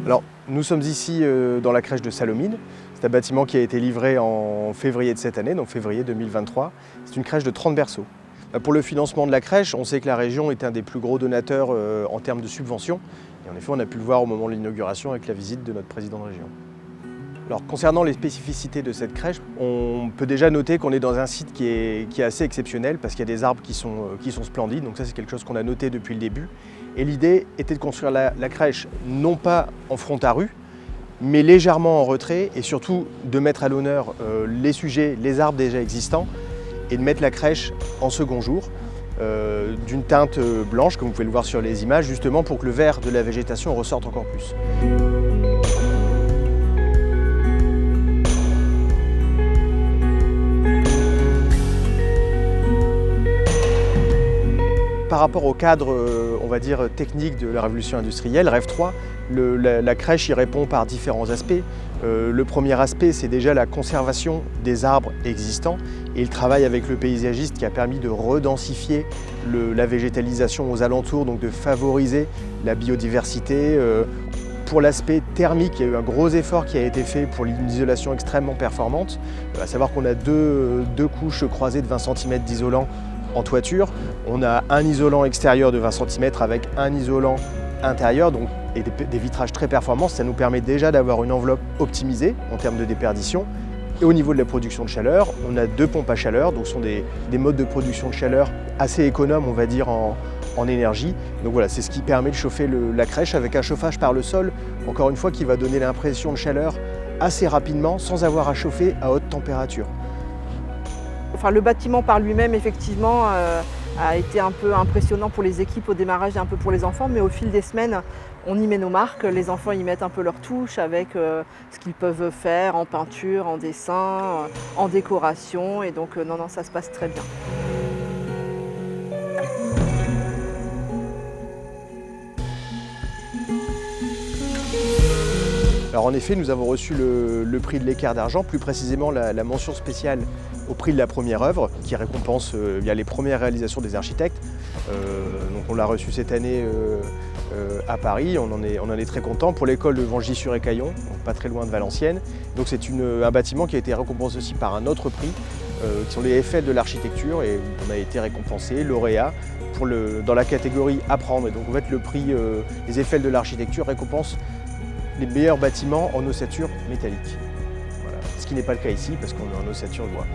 Alors, nous sommes ici dans la crèche de Salomine. C'est un bâtiment qui a été livré en février de cette année, donc février 2023. C'est une crèche de 30 berceaux. Pour le financement de la crèche, on sait que la région est un des plus gros donateurs en termes de subventions. Et en effet, on a pu le voir au moment de l'inauguration avec la visite de notre président de région. Alors, concernant les spécificités de cette crèche, on peut déjà noter qu'on est dans un site qui est assez exceptionnel parce qu'il y a des arbres qui sont splendides. Donc ça, c'est quelque chose qu'on a noté depuis le début. Et l'idée était de construire la crèche non pas en front à rue, mais légèrement en retrait et surtout de mettre à l'honneur les sujets, les arbres déjà existants et de mettre la crèche en second jour d'une teinte blanche, comme vous pouvez le voir sur les images, justement pour que le vert de la végétation ressorte encore plus. Par rapport au cadre, on va dire, technique de la révolution industrielle, REV 3, la crèche y répond par différents aspects. Le premier aspect, c'est déjà la conservation des arbres existants et le travail avec le paysagiste qui a permis de redensifier la végétalisation aux alentours, donc de favoriser la biodiversité. Pour l'aspect thermique, il y a eu un gros effort qui a été fait pour une isolation extrêmement performante, à savoir qu'on a deux couches croisées de 20 cm d'isolant en toiture. On a un isolant extérieur de 20 cm avec un isolant intérieur et des vitrages très performants. Ça nous permet déjà d'avoir une enveloppe optimisée en termes de déperdition. Et au niveau de la production de chaleur, on a 2 pompes à chaleur, donc ce sont des modes de production de chaleur assez économes, on va dire, en énergie. Donc voilà, c'est ce qui permet de chauffer la crèche avec un chauffage par le sol, encore une fois, qui va donner l'impression de chaleur assez rapidement sans avoir à chauffer à haute température. Enfin, le bâtiment par lui-même, effectivement, a été un peu impressionnant pour les équipes au démarrage et un peu pour les enfants, mais au fil des semaines, on y met nos marques. Les enfants y mettent un peu leur touche avec ce qu'ils peuvent faire en peinture, en dessin, en décoration. Et donc, non, ça se passe très bien. Alors en effet, nous avons reçu le prix de l'équerre d'argent, plus précisément la mention spéciale au prix de la première œuvre, qui récompense les premières réalisations des architectes. Donc on l'a reçu cette année à Paris, on en est très content pour l'école de Vangy-sur-Écaillon, donc pas très loin de Valenciennes. Donc c'est un bâtiment qui a été récompensé aussi par un autre prix, qui sont les Eiffel de l'architecture, et on a été récompensé, lauréat, dans la catégorie Apprendre. Et donc en fait le prix des Eiffel de l'architecture récompense les meilleurs bâtiments en ossature métallique. Voilà. Ce qui n'est pas le cas ici parce qu'on est en ossature de bois.